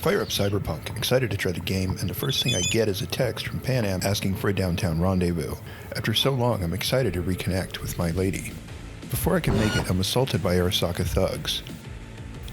fire up Cyberpunk, excited to try the game, and the first thing I get is a text from Pan Am asking for a downtown rendezvous. After so long, I'm excited to reconnect with my lady. Before I can make it, I'm assaulted by Arasaka thugs.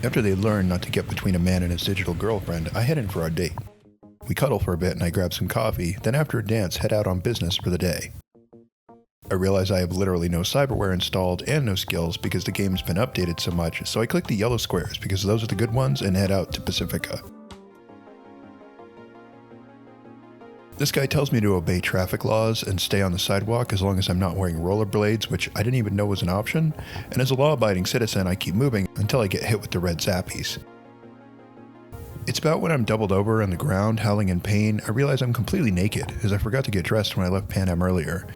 After they learn not to get between a man and his digital girlfriend, I head in for our date. We cuddle for a bit and I grab some coffee, then after a dance head out on business for the day. I realize I have literally no cyberware installed and no skills because the game's been updated so much, so I click the yellow squares because those are the good ones and head out to Pacifica. This guy tells me to obey traffic laws and stay on the sidewalk as long as I'm not wearing rollerblades, which I didn't even know was an option, and as a law-abiding citizen I keep moving until I get hit with the red zappies. It's about when I'm doubled over on the ground, howling in pain, I realize I'm completely naked as I forgot to get dressed when I left Pan Am earlier.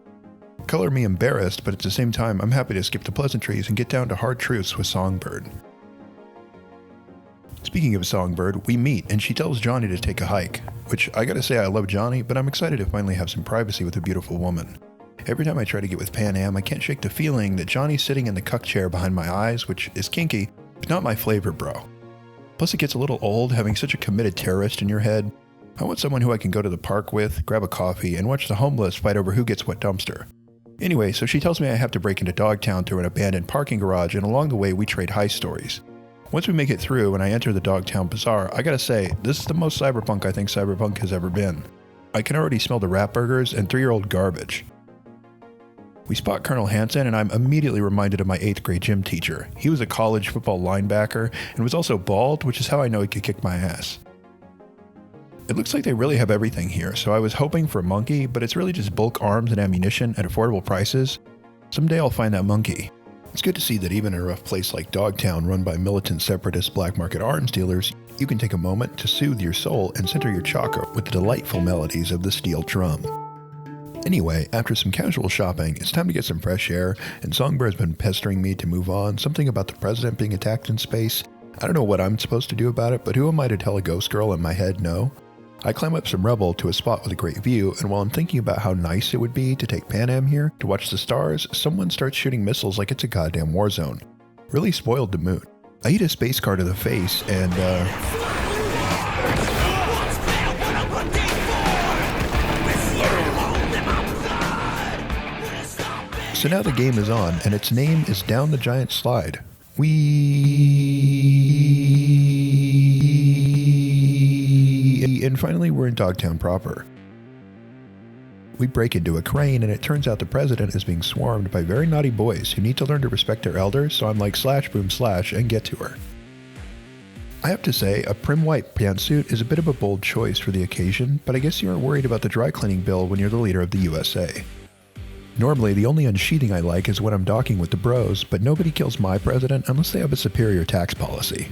Color me embarrassed, but at the same time I'm happy to skip the pleasantries and get down to hard truths with Songbird. Speaking of Songbird, we meet and she tells Johnny to take a hike, which I gotta say I love Johnny, but I'm excited to finally have some privacy with a beautiful woman. Every time I try to get with Pan Am, I can't shake the feeling that Johnny's sitting in the cuck chair behind my eyes, which is kinky, but not my flavor, bro. Plus it gets a little old having such a committed terrorist in your head. I want someone who I can go to the park with, grab a coffee, and watch the homeless fight over who gets what dumpster. Anyway, so she tells me I have to break into Dogtown through an abandoned parking garage, and along the way we trade heist stories. Once we make it through and I enter the Dogtown Bazaar, I gotta say, this is the most cyberpunk I think cyberpunk has ever been. I can already smell the rat burgers and 3-year-old garbage. We spot Colonel Hansen and I'm immediately reminded of my 8th grade gym teacher. He was a college football linebacker and was also bald, which is how I know he could kick my ass. It looks like they really have everything here, so I was hoping for a monkey, but it's really just bulk arms and ammunition at affordable prices. Someday I'll find that monkey. It's good to see that even in a rough place like Dogtown run by militant separatist black market arms dealers, you can take a moment to soothe your soul and center your chakra with the delightful melodies of the steel drum. Anyway, after some casual shopping, it's time to get some fresh air, and Songbird's been pestering me to move on, something about the president being attacked in space. I don't know what I'm supposed to do about it, but who am I to tell a ghost girl in my head no? I climb up some rubble to a spot with a great view, and while I'm thinking about how nice it would be to take Pan Am here to watch the stars, someone starts shooting missiles like it's a goddamn war zone. Really spoiled the mood. I eat a space car to the face, and so now the game is on, and its name is Down the Giant Slide. And finally we're in Dogtown proper. We break into a crane and it turns out the president is being swarmed by very naughty boys who need to learn to respect their elders, so I'm like slash boom slash and get to her. I have to say, a prim white pantsuit is a bit of a bold choice for the occasion, but I guess you aren't worried about the dry cleaning bill when you're the leader of the USA. Normally, the only unsheathing I like is when I'm docking with the bros, but nobody kills my president unless they have a superior tax policy.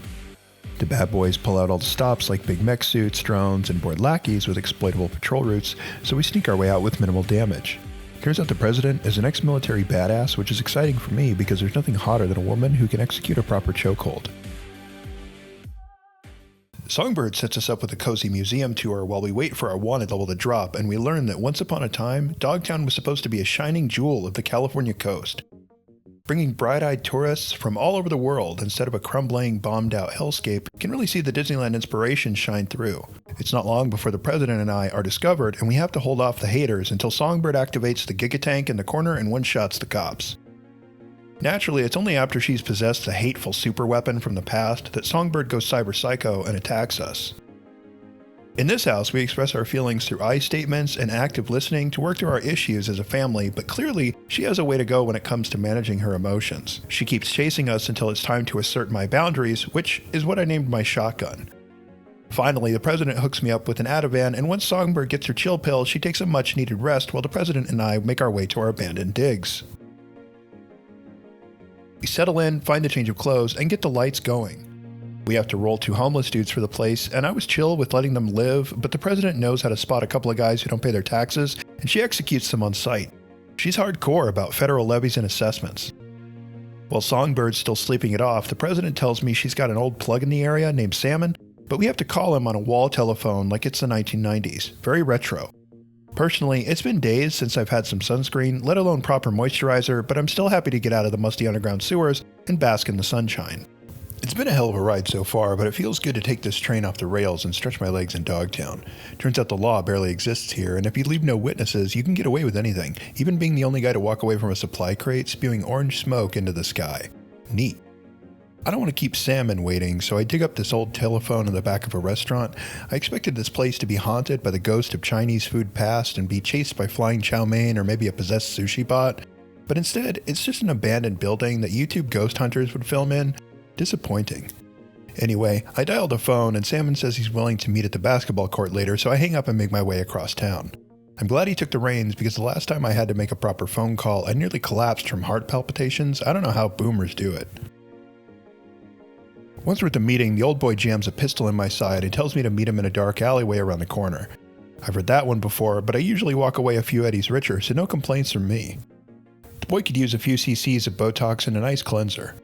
The bad boys pull out all the stops like big mech suits, drones, and bored lackeys with exploitable patrol routes, so we sneak our way out with minimal damage. Turns out the president is an ex-military badass, which is exciting for me because there's nothing hotter than a woman who can execute a proper chokehold. Songbird sets us up with a cozy museum tour while we wait for our wanted level to drop, and we learn that once upon a time, Dogtown was supposed to be a shining jewel of the California coast, bringing bright-eyed tourists from all over the world instead of a crumbling, bombed-out hellscape. You can really see the Disneyland inspiration shine through. It's not long before the president and I are discovered, and we have to hold off the haters until Songbird activates the gigatank in the corner and one-shots the cops. Naturally, it's only after she's possessed a hateful superweapon from the past that Songbird goes cyber psycho and attacks us. In this house, we express our feelings through I statements and active listening to work through our issues as a family, but clearly, she has a way to go when it comes to managing her emotions. She keeps chasing us until it's time to assert my boundaries, which is what I named my shotgun. Finally, the president hooks me up with an Ativan, and once Songbird gets her chill pill, she takes a much-needed rest while the president and I make our way to our abandoned digs. We settle in, find a change of clothes, and get the lights going. We have to roll 2 homeless dudes for the place, and I was chill with letting them live, but the president knows how to spot a couple of guys who don't pay their taxes, and she executes them on sight. She's hardcore about federal levies and assessments. While Songbird's still sleeping it off, the president tells me she's got an old plug in the area named Salmon, but we have to call him on a wall telephone like it's the 1990s. Very retro. Personally, it's been days since I've had some sunscreen, let alone proper moisturizer, but I'm still happy to get out of the musty underground sewers and bask in the sunshine. It's been a hell of a ride so far, but it feels good to take this train off the rails and stretch my legs in Dogtown. Turns out the law barely exists here, and if you leave no witnesses, you can get away with anything, even being the only guy to walk away from a supply crate spewing orange smoke into the sky. Neat. I don't want to keep Salmon waiting, so I dig up this old telephone in the back of a restaurant. I expected this place to be haunted by the ghost of Chinese food past and be chased by flying chow mein or maybe a possessed sushi bot, but instead, it's just an abandoned building that YouTube ghost hunters would film in. Disappointing. Anyway, I dialed a phone and Salmon says he's willing to meet at the basketball court later, so I hang up and make my way across town. I'm glad he took the reins because the last time I had to make a proper phone call, I nearly collapsed from heart palpitations. I don't know how boomers do it. Once we're at the meeting, the old boy jams a pistol in my side and tells me to meet him in a dark alleyway around the corner. I've heard that one before, but I usually walk away a few eddies richer, so no complaints from me. The boy could use a few cc's of Botox and a nice cleanser.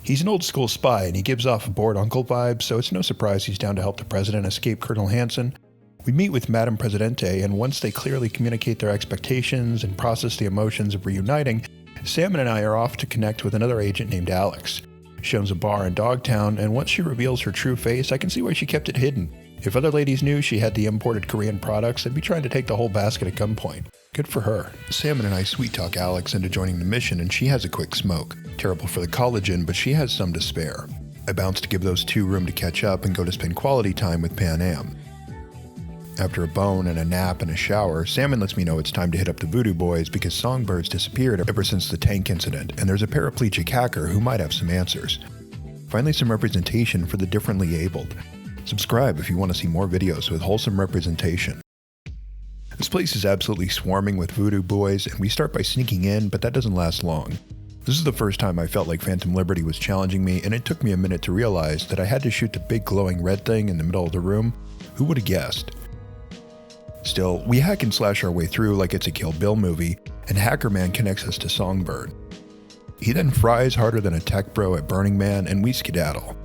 He's an old school spy and he gives off bored uncle vibes, so it's no surprise he's down to help the president escape Colonel Hansen. We meet with Madame Presidente, and once they clearly communicate their expectations and process the emotions of reuniting, Salmon and I are off to connect with another agent named Alex. She owns a bar in Dogtown, and once she reveals her true face, I can see why she kept it hidden. If other ladies knew she had the imported Korean products, they'd be trying to take the whole basket at gunpoint. Good for her. Salmon and I sweet talk Alex into joining the mission, and she has a quick smoke. Terrible for the collagen, but she has some to spare. I bounce to give those two room to catch up and go to spend quality time with Pan Am. After a bone and a nap and a shower, Salmon lets me know it's time to hit up the Voodoo boys because Songbird's disappeared ever since the tank incident, and there's a paraplegic hacker who might have some answers. Finally, some representation for the differently abled. Subscribe if you want to see more videos with wholesome representation. This place is absolutely swarming with Voodoo boys, and we start by sneaking in, but that doesn't last long. This is the first time I felt like Phantom Liberty was challenging me, and it took me a minute to realize that I had to shoot the big glowing red thing in the middle of the room. Who would have guessed? Still, we hack and slash our way through like it's a Kill Bill movie, and Hacker Man connects us to Songbird. He then fries harder than a tech bro at Burning Man, and we skedaddle.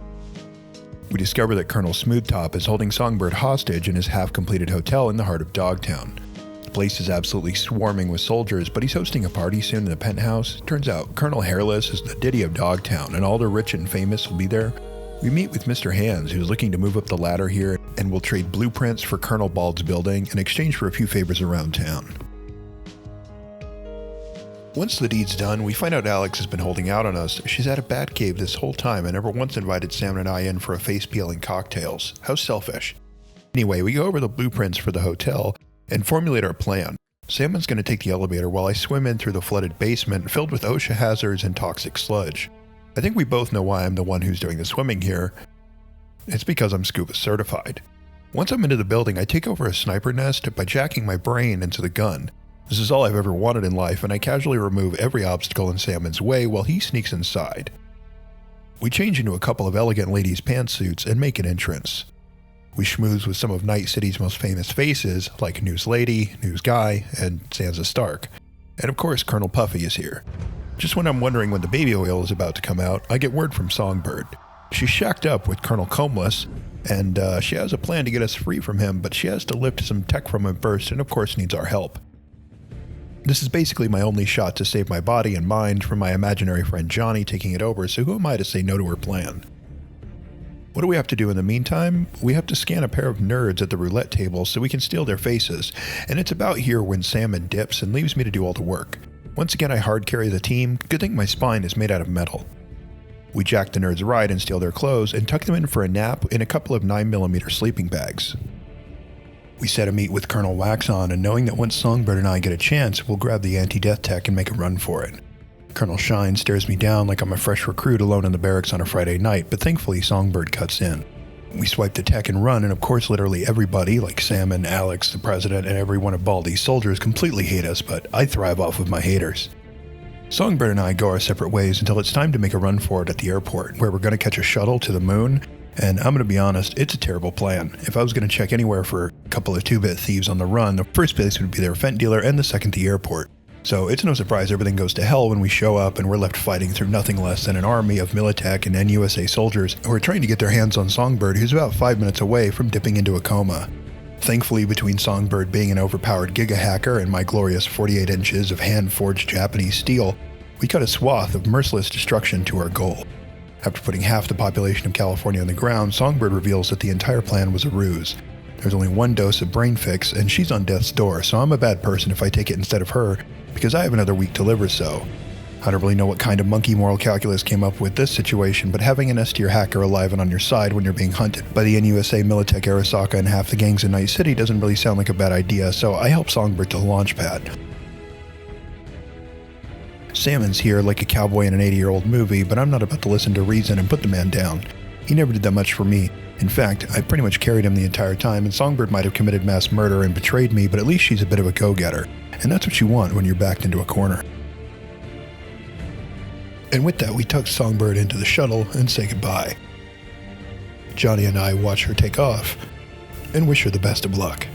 We discover that Colonel Smooth-Top is holding Songbird hostage in his half-completed hotel in the heart of Dogtown. The place is absolutely swarming with soldiers, but he's hosting a party soon in the penthouse. Turns out Colonel Hairless is the Diddy of Dogtown, and all the rich and famous will be there. We meet with Mr. Hands, who's looking to move up the ladder here, and will trade blueprints for Colonel Bald's building in exchange for a few favors around town. Once the deed's done, we find out Alex has been holding out on us. She's at a bat cave this whole time and never once invited Sam and I in for a face-peeling cocktails. How selfish. Anyway, we go over the blueprints for the hotel and formulate our plan. Salmon's going to take the elevator while I swim in through the flooded basement filled with OSHA hazards and toxic sludge. I think we both know why I'm the one who's doing the swimming here. It's because I'm scuba certified. Once I'm into the building, I take over a sniper nest by jacking my brain into the gun. This is all I've ever wanted in life, and I casually remove every obstacle in Salmon's way while he sneaks inside. We change into a couple of elegant ladies' pantsuits and make an entrance. We schmooze with some of Night City's most famous faces, like News Lady, News Guy, and Sansa Stark. And of course, Colonel Puffy is here. Just when I'm wondering when the baby oil is about to come out, I get word from Songbird. She's shacked up with Colonel Combless, and she has a plan to get us free from him, but she has to lift some tech from him first, and of course needs our help. This is basically my only shot to save my body and mind from my imaginary friend Johnny taking it over, so who am I to say no to her plan? What do we have to do in the meantime? We have to scan a pair of nerds at the roulette table so we can steal their faces, and it's about here when Salmon dips and leaves me to do all the work. Once again, I hard carry the team. Good thing my spine is made out of metal. We jack the nerds' ride and steal their clothes and tuck them in for a nap in a couple of 9mm sleeping bags. We set a meet with Colonel Waxon, and knowing that once Songbird and I get a chance, we'll grab the anti-death tech and make a run for it. Colonel Shine stares me down like I'm a fresh recruit alone in the barracks on a Friday night, but thankfully Songbird cuts in. We swipe the tech and run, and of course literally everybody, like Salmon, Alex, the president, and every one of Baldy's soldiers completely hate us, but I thrive off of my haters. Songbird and I go our separate ways until it's time to make a run for it at the airport, where we're going to catch a shuttle to the moon. And I'm going to be honest, it's a terrible plan. If I was going to check anywhere for a couple of 2-bit thieves on the run, the first place would be their fent dealer and the second the airport. So it's no surprise everything goes to hell when we show up and we're left fighting through nothing less than an army of Militech and NUSA soldiers who are trying to get their hands on Songbird, who's about 5 minutes away from dipping into a coma. Thankfully, between Songbird being an overpowered giga hacker and my glorious 48 inches of hand-forged Japanese steel, we cut a swath of merciless destruction to our goal. After putting half the population of California on the ground, Songbird reveals that the entire plan was a ruse. There's only one dose of brain fix, and she's on death's door, so I'm a bad person if I take it instead of her, because I have another week to live or so. I don't really know what kind of monkey moral calculus came up with this situation, but having an S-tier hacker alive and on your side when you're being hunted by the NUSA, Militech, Arasaka, and half the gangs in Night City doesn't really sound like a bad idea, so I help Songbird to the launch pad. Salmon's here like a cowboy in an 80-year-old movie, but I'm not about to listen to reason and put the man down. He never did that much for me. In fact, I pretty much carried him the entire time, and Songbird might have committed mass murder and betrayed me, but at least she's a bit of a go-getter. And that's what you want when you're backed into a corner. And with that, we tuck Songbird into the shuttle and say goodbye. Johnny and I watch her take off and wish her the best of luck.